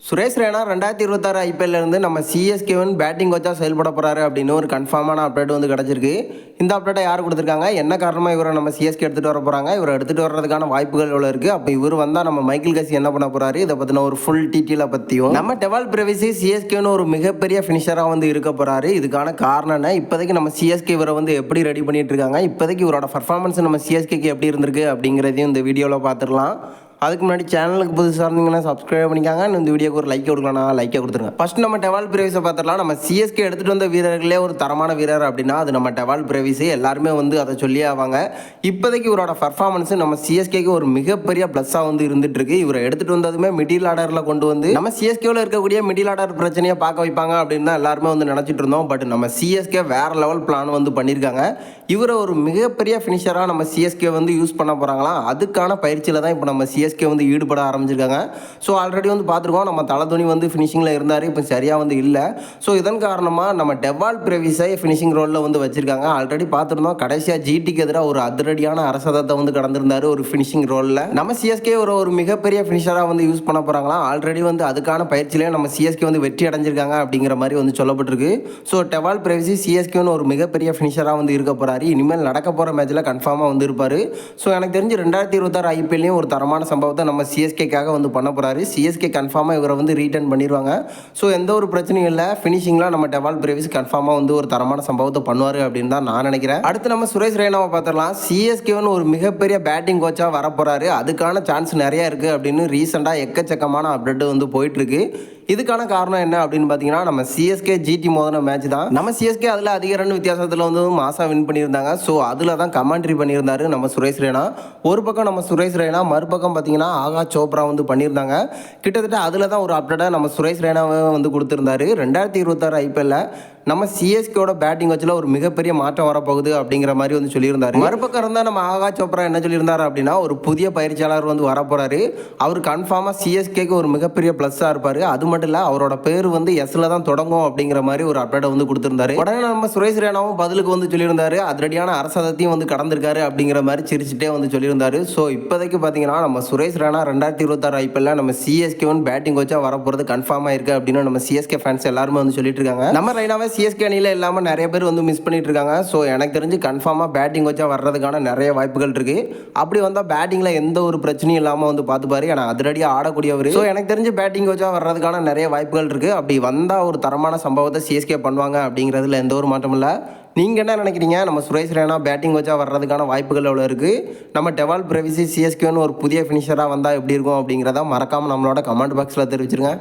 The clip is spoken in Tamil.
சுரேஷ் ரெய்னா 2026 ஐபிஎல்லேருந்து நம்ம சிஎஸ்கேவன் பேட்டிங் கோச்சாக செயல்பட போகிறாரு அப்படின்னு ஒரு கன்ஃபார்மான அப்டேட் வந்து கிடச்சிருக்கு. இந்த அப்டேட்டை யார் கொடுத்துருக்காங்க, என்ன காரணமாக இவரை நம்ம சிஎஸ்கே எடுத்துகிட்டு வர போகிறாங்க, இவரை எடுத்துகிட்டு வர்றதுக்கான வாய்ப்புகள் எவ்வளோ இருக்குது, அப்போ இவர் வந்தால் நம்ம மைக்கேல் கசி என்ன பண்ண போகிறாரு, இதை பற்றின ஒரு ஃபுல் டீட்டெயிலை பற்றியும் நம்ம டெவால் பிரேவிஸ் சிஎஸ்கேன்னு ஒரு மிகப்பெரிய ஃபினிஷராக வந்து இருக்க போகிறாரு. இதுக்கான காரணம் என்ன, இப்போதைக்கு நம்ம சிஎஸ்கே இவரை வந்து எப்படி ரெடி பண்ணிட்டு இருக்காங்க, இப்போதைக்கு இவரோட பர்ஃபார்மன்ஸ் நம்ம சிஎஸ்கேக்கு எப்படி இருந்திருக்கு அப்படிங்கிறதையும் இந்த வீடியோவில் பார்த்துடலாம். அதுக்கு முன்னாடி சேனலுக்கு புதுசாக இருந்தீங்கன்னா சப்ஸ்கிரைப் பண்ணிக்காங்க. இந்த வீடியோக்கு ஒரு லைக் கொடுக்கலாம், லைக்கை கொடுத்துருங்க. ஃபர்ஸ்ட் நம்ம டெவால் பிரேவிஸை பார்த்துடலாம். நம்ம சிஎஸ்கே எடுத்துகிட்டு வந்த வீரர்களே ஒரு தரமான வீரர் அப்படின்னா அது நம்ம டெவால் பிரேவிஸ். எல்லாருமே வந்து அதை சொல்லி ஆவாங்க. இப்போதைக்கு இவரோட பர்ஃபார்மன்ஸ் நம்ம சிஎஸ்கேக்கு ஒரு மிகப்பெரிய ப்ளஸ்ஸாக வந்து இருந்துட்டு இருக்கு. இவரை எடுத்துகிட்டு வந்ததுமே மிடில் ஆர்டரில் கொண்டு வந்து நம்ம சிஎஸ்கேவில் இருக்கக்கூடிய மிடில் ஆர்டர் பிரச்சனையை பார்க்க வைப்பாங்க அப்படின்னு தான் எல்லாருமே வந்து நினச்சிட்டு இருந்தோம். பட் நம்ம சிஎஸ்கே வேறு லெவல் பிளான் வந்து பண்ணியிருக்காங்க. இவரை ஒரு மிகப்பெரிய ஃபினிஷராக நம்ம சிஎஸ்கே வந்து யூஸ் பண்ண போகிறாங்களாம். அதுக்கான பயிற்சியில் தான் இப்போ நம்ம சிஎஸ்கே வந்து ஈடுபட ஆரம்பிச்சிருக்காங்க. ஸோ ஆல்ரெடி வந்து பார்த்துருக்கோம், நம்ம தலதுணி வந்து ஃபினிஷிங்கில் இருந்தார், இப்போ சரியாக வந்து இல்லை. ஸோ இதன் காரணமாக நம்ம டெவால் பிரேவிஸை ஃபினிஷிங் ரோலில் வந்து வச்சிருக்காங்க. ஆல்ரெடி பார்த்துருந்தோம், கடைசியாக ஜிடிக்கு எதிராக ஒரு அதிரடியான அரசதத்தை வந்து கடந்திருந்தார் ஒரு ஃபினிஷிங் ரோலில். நம்ம சிஎஸ்கே ஒரு மிகப்பெரிய ஃபினிஷராக வந்து யூஸ் பண்ண போகிறாங்களாம். ஆல்ரெடி வந்து அதுக்கான பயிற்சியிலே நம்ம சிஎஸ்கே வந்து வெற்றி அடைஞ்சிருக்காங்க அப்படிங்கிற மாதிரி வந்து சொல்லப்பட்டிருக்கு. ஸோ டெவால் பிரேவிஸ் சிஎஸ்கேன்னு ஒரு மிகப்பெரிய ஃபினிஷராக வந்து இருக்க போகிறாரு. இனிமேல் நடக்க போகிற மேட்ச்சில் கன்ஃபார்மாக வந்து இருப்பார். ஸோ எனக்கு தெரிஞ்சு 2026 ஐபிஎல்லையும் ஒரு தரமான சம்பவத்தை நம்ம சிஎஸ்கேக்காக வந்து பண்ண போகிறாரு. சிஎஸ்கே கன்ஃபார்மாக இவரை வந்து ரீட்டர்ன் பண்ணிடுவாங்க. ஸோ எந்த ஒரு பிரச்சனையும் இல்லை. ஃபினிஷிங்லாம் நம்ம டெவால் பிரேவிஸ் கன்ஃபார்மாக வந்து ஒரு தரமான சம்பவத்தை பண்ணுவார் அப்படின்னு தான் நான் நினைக்கிறேன். அடுத்து நம்ம சுரேஷ் ரெய்னாவை பார்த்துடலாம். சிஎஸ்கேன்னு ஒரு மிகப்பெரிய பேட்டிங் கோச்சாக வர போகிறாரு. அதுக்கான சான்ஸ் நிறையா இருக்குது அப்படின்னு ரீசெண்டாக எக்கச்சக்கமான அப்டேட் வந்து போயிட்டுருக்கு. இதுக்கான காரணம் என்ன அப்படின்னு பார்த்தீங்கன்னா, நம்ம சிஎஸ்கே ஜிடி மோதின மேட்ச் தான். நம்ம சிஎஸ்கே அதில் அதிக ரன் வித்தியாசத்தில் வந்து மாசாக வின் பண்ணியிருந்தாங்க. ஸோ அதில் தான் கமெண்ட்ரி பண்ணியிருந்தாரு நம்ம சுரேஷ் ரெய்னா. ஒரு பக்கம் நம்ம சுரேஷ் ரெய்னா, மறுபக்கம் பார்த்தீங்கன்னா ஆகாஷ் சோப்ரா வந்து பண்ணியிருந்தாங்க. கிட்டத்தட்ட அதில் தான் ஒரு அப்டேட்டாக நம்ம சுரேஷ் ரெய்னாவை வந்து கொடுத்துருந்தாரு. 2026 ஐபிஎல்ல நம்ம சிஎஸ்கேவோட பேட்டிங் வச்சில் ஒரு மிகப்பெரிய மாற்றம் வரப்போகுது அப்படிங்கிற மாதிரி வந்து சொல்லியிருந்தாரு. மறுபக்கம் இருந்தால் நம்ம ஆகாஷ் சோப்ரா என்ன சொல்லியிருந்தாரு அப்படின்னா, ஒரு புதிய பயிற்சியாளர் வந்து வரப்போறாரு. அவர் கன்ஃபார்மாக சிஎஸ்கேக்கு ஒரு மிகப்பெரிய ப்ளஸ்ஸாக இருப்பார். அது மட்டும் இல்லை, அவரோட பேர் வந்து எஸ்ல தான் தொடங்கும் அப்படிங்கிற மாதிரி ஒரு அப்டேட்டை வந்து கொடுத்துருந்தாரு. உடனே நம்ம சுரேஷ் ரெய்னாவும் பதிலுக்கு வந்து சொல்லியிருந்தாரு, அதிரடியான அரசதத்தையும் வந்து கடந்திருக்காரு அப்படிங்கிற மாதிரி சிரிச்சுட்டே வந்து சொல்லியிருந்தாரு. ஸோ இப்போதைக்கு பார்த்தீங்கன்னா நம்ம சுரேஷ் ரெய்னா 2026 ஐபிஎல்ல நம்ம சிஎஸ்கேவன் பேட்டிங் கோச்சாக வரப்போகிறது கன்ஃபார்மாக இருக்குது அப்படின்னு நம்ம சிஎஸ்கே ஃபேன்ஸ் எல்லாருமே வந்து சொல்லிட்டு இருக்காங்க. நம்ம ரெய்னாவை சிஎஸ்கே அணியில் இல்லாமல் நிறைய பேர் வந்து மிஸ் பண்ணிட்டு இருக்காங்க. ஸோ எனக்கு தெரிஞ்சு கன்ஃபார்மாக பேட்டிங் கோச்சாக வர்றதுக்கான நிறைய வாய்ப்புகள் இருக்குது. அப்படி வந்தால் பேட்டிங்கில் எந்த ஒரு பிரச்சனையும் இல்லாமல் வந்து பார்த்துப்பாரு. ஏன்னா அதிரடியாக ஆடக்கூடியவர். ஸோ எனக்கு தெரிஞ்சு பேட்டிங் கோச்சாக வர்றதுக்கான நிறைய வாய்ப்புகள் இருக்குது. அப்படி வந்தால் ஒரு தரமான சம்பவத்தை சிஎஸ்கே பண்ணுவாங்க அப்படிங்கிறதுல எந்த ஒரு மாற்றம் இல்லை. நீங்கள் என்ன நினைக்கிறீங்க, நம்ம சுரேஷ் ரெய்னா பேட்டிங் கோச்சாக வர்றதுக்கான வாய்ப்புகள் எவ்வளோ இருக்குது, நம்ம டெவால் பிரேவிஸ் சிஎஸ்கேன்னு ஒரு புதிய ஃபினிஷராக வந்தால் எப்படி இருக்கும் அப்படிங்கிறத மறக்காமல் நம்மளோட கமெண்ட் பாக்ஸில் தெரிவிச்சிருங்க.